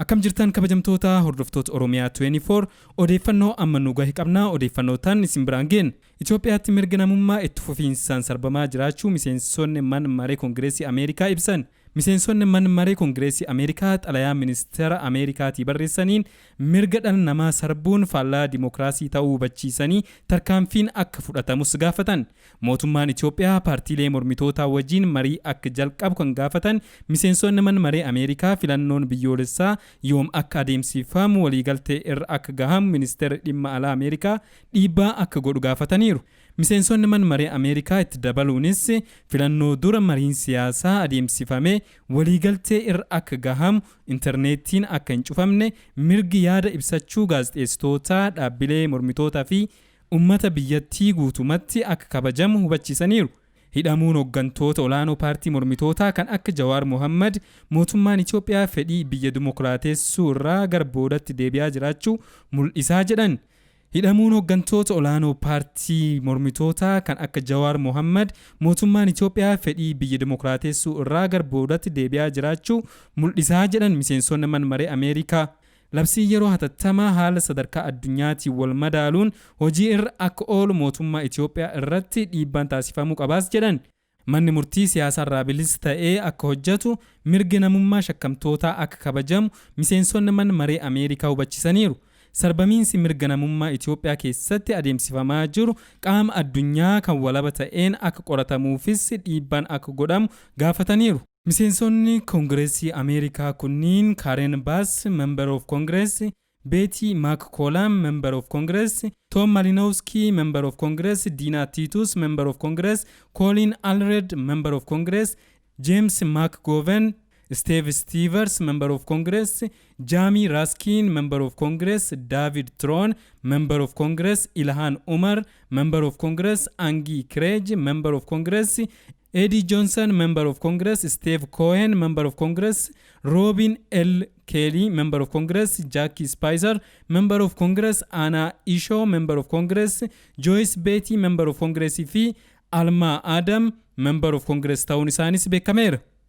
Akkam jirtan kabajamtoota hordoftoota Oromiyaa 24 odeeffannoo amma nu gahe qabna. Odeeffannootaan isin biraan geenna. Itoophiyaatti mirga namummaa itti fufiinsaan sarbamaa jiraachuu miseensonni mana maree Kongireesii Ameerikaa ibsan. Miseensonni mana maree Kongireesii Ameerikaa xalayaa ministeera Ameerikaatii barreessaniin mirga dhala namaa sarbuun faallaa dimokiraasii ta'uu hubachiisanii tarkaanfiin akka fudhatamus gaafatan. Mootummaan Itoophiyaa paartiilee mormitootaa wajjin marii akka jalqabu kan gaafatan miseensonni mana maree Ameerikaa filannoon biyyoolessaa yoom akka adeemsifamu waliigaltee irra akka gahamu ministeera dhimma alaa Ameerikaa dhiibbaa akka godhu gaafataniiru. Miseensonni mana maree Ameerikaa itti dabaluunis filannoo dura mariin siyaasaa adeemsifame waliigaltee irra akka gahamu intarneetiin akka hin cufamne mirgi yaada ibsachuu gaazexeessitoota dhaabbilee mormitootaa fi ummata biyyattii guutumatti akka kabajamu hubachiisaniiru. Hidhamuun hooggantoota olaanoo paartii mormitootaa kan akka Jawaar Mohammad mootummaan Itoophiyaa fedhii biyya dimokiraatessuu irraa gara boodatti deebi'aa jiraachuu mul'isaa jedhan. Hidhamuun hooggantoota olaanoo paartii mormitootaa kan akka Jawaar Mohammad mootummaan Itoophiyaa fedhii biyya dimokiraatessuu irraa gara boodatti deebi'aa jiraachuu mul'isaa jedhan miseensonni mana maree Ameerikaa. Labsii yeroo hatattamaa haala sadarkaa addunyaatiin wal madaaluun hojii irra akka oolu mootummaa Itoophiyaa irratti dhiibbaan taasifamuu qabaas jedhan. Manni murtii siyaasaa irraa bilisa ta'ee akka hojjetu mirgi namummaa shakkamtootaa akka kabajamu miseensonni mana maree Ameerikaa hubachiisaniiru. Sarbamiinsi mirga namummaa Itoophiyaa keessatti adeemsifamaa jiru qaama addunyaa kan walaba ta'een akka qoratamuufis dhiibbaan akka godhamu gaafataniiru. Miseensonni Kongireesii Ameerikaa kunniin Karen Bass, Member of Congress, Betty McCollum, Member of Congress, Tom Malinowski, Member of Congress, Dina Titus, Member of Congress, Colin Allred, Member of Congress, James McGovern, Steve Stevens, Member of Congress, Jamie Raskin, Member of Congress, David Tron, Member of Congress, Ilhan Umar, Member of Congress, Angie Craig, Member of Congress, Eddie Johnson, Member of Congress, Steve Cohen, Member of Congress, Robin L. Kelly, Member of Congress, Jackie Spicer, Member of Congress, Anna Isho, Member of Congress, Joyce Beatty, Member of Congress fi Alma Adam, Member of Congress ta'uun isaanis beekameera.